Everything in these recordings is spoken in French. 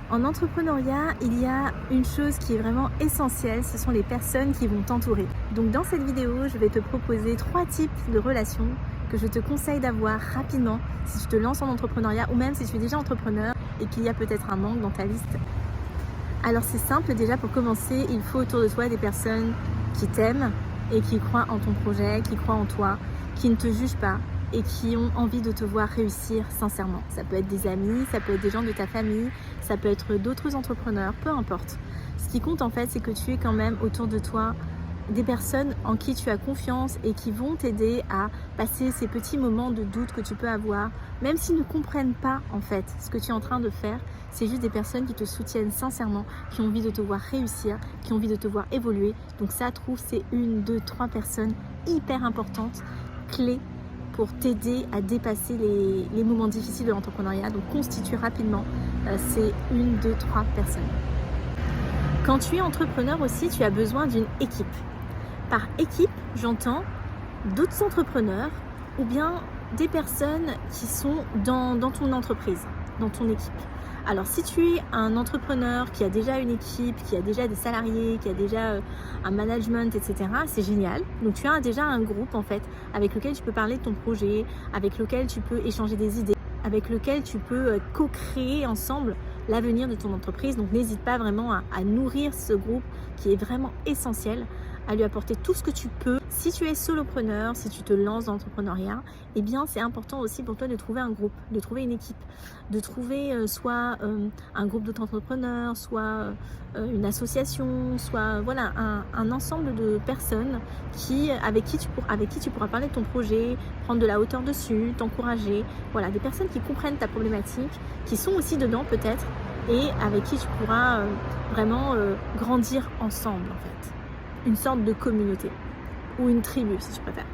En entrepreneuriat, il y a une chose qui est vraiment essentielle, ce sont les personnes qui vont t'entourer. Donc dans cette vidéo, je vais te proposer 3 types de relations que je te conseille d'avoir rapidement si tu te lances en entrepreneuriat ou même si tu es déjà entrepreneur et qu'il y a peut-être un manque dans ta liste. Alors c'est simple, déjà pour commencer, il faut autour de toi des personnes qui t'aiment et qui croient en ton projet, qui croient en toi, qui ne te jugent pas et qui ont envie de te voir réussir sincèrement. Ça peut être des amis, ça peut être des gens de ta famille, ça peut être d'autres entrepreneurs, peu importe. Ce qui compte en fait, c'est que tu aies quand même autour de toi des personnes en qui tu as confiance et qui vont t'aider à passer ces petits moments de doute que tu peux avoir, même s'ils ne comprennent pas en fait ce que tu es en train de faire. C'est juste des personnes qui te soutiennent sincèrement, qui ont envie de te voir réussir, qui ont envie de te voir évoluer. Donc ça, trouve, c'est 1, 2, 3 personnes hyper importantes, clés pour t'aider à dépasser les moments difficiles de l'entrepreneuriat. Donc constitue rapidement ces 1, 2, 3 personnes. Quand tu es entrepreneur aussi, tu as besoin d'une équipe. Par équipe, j'entends d'autres entrepreneurs ou bien des personnes qui sont dans ton entreprise, dans ton équipe. Alors si tu es un entrepreneur qui a déjà une équipe, qui a déjà des salariés, qui a déjà un management, etc., c'est génial. Donc tu as déjà un groupe en fait avec lequel tu peux parler de ton projet, avec lequel tu peux échanger des idées, avec lequel tu peux co-créer ensemble l'avenir de ton entreprise. Donc n'hésite pas vraiment à nourrir ce groupe qui est vraiment essentiel, à lui apporter tout ce que tu peux. Si tu es solopreneur, si tu te lances dans l'entrepreneuriat, eh bien c'est important aussi pour toi de trouver un groupe, de trouver une équipe, de trouver soit un groupe d'autres entrepreneurs, soit une association, soit voilà, un ensemble de personnes avec qui tu pourras parler de ton projet, prendre de la hauteur dessus, t'encourager. Voilà, des personnes qui comprennent ta problématique, qui sont aussi dedans peut-être, et avec qui tu pourras vraiment grandir ensemble en fait. Une sorte de communauté ou une tribu si tu préfères.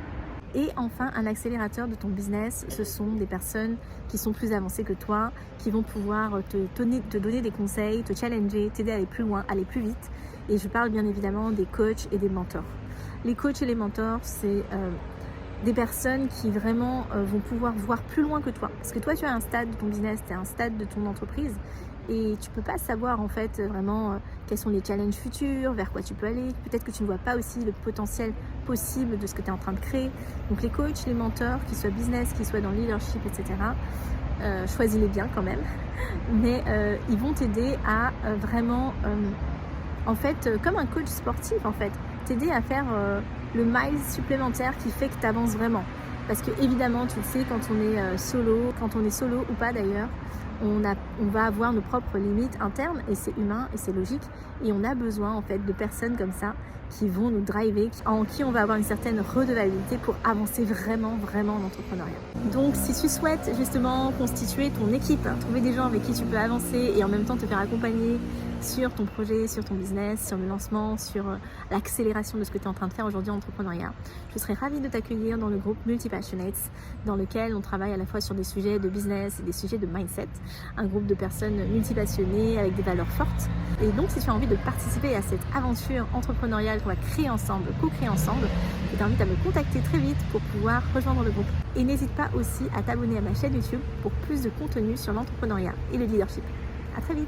Et enfin, un accélérateur de ton business, ce sont des personnes qui sont plus avancées que toi, qui vont pouvoir te donner des conseils, te challenger, t'aider à aller plus loin, aller plus vite. Et je parle bien évidemment des coachs et des mentors. Les coachs et les mentors, c'est des personnes qui vraiment vont pouvoir voir plus loin que toi. Parce que toi, tu as un stade de ton business, tu as un stade de ton entreprise et tu ne peux pas savoir en fait vraiment quels sont les challenges futurs, vers quoi tu peux aller. Peut-être que tu ne vois pas aussi le potentiel possible de ce que tu es en train de créer. Donc les coachs, les mentors, qu'ils soient business, qu'ils soient dans le leadership, etc., choisis-les bien quand même. Mais ils vont t'aider à vraiment, en fait, comme un coach sportif en fait, t'aider à faire le mile supplémentaire qui fait que tu avances vraiment. Parce que évidemment, tu le sais, quand on est solo ou pas d'ailleurs, on va avoir nos propres limites internes et c'est humain et c'est logique. Et on a besoin en fait de personnes comme ça qui vont nous driver, en qui on va avoir une certaine redevabilité pour avancer vraiment en entrepreneuriat. Donc si tu souhaites justement constituer ton équipe, trouver des gens avec qui tu peux avancer et en même temps te faire accompagner sur ton projet, sur ton business, sur le lancement, sur l'accélération de ce que tu es en train de faire aujourd'hui en entrepreneuriat, je serais ravie de t'accueillir dans le groupe Multipassionates, dans lequel on travaille à la fois sur des sujets de business et des sujets de mindset, un groupe de personnes multipassionnées avec des valeurs fortes. Et donc si tu as envie de participer à cette aventure entrepreneuriale qu'on va créer ensemble, co-créer ensemble, je t'invite à me contacter très vite pour pouvoir rejoindre le groupe. Et n'hésite pas aussi à t'abonner à ma chaîne YouTube pour plus de contenu sur l'entrepreneuriat et le leadership. À très vite!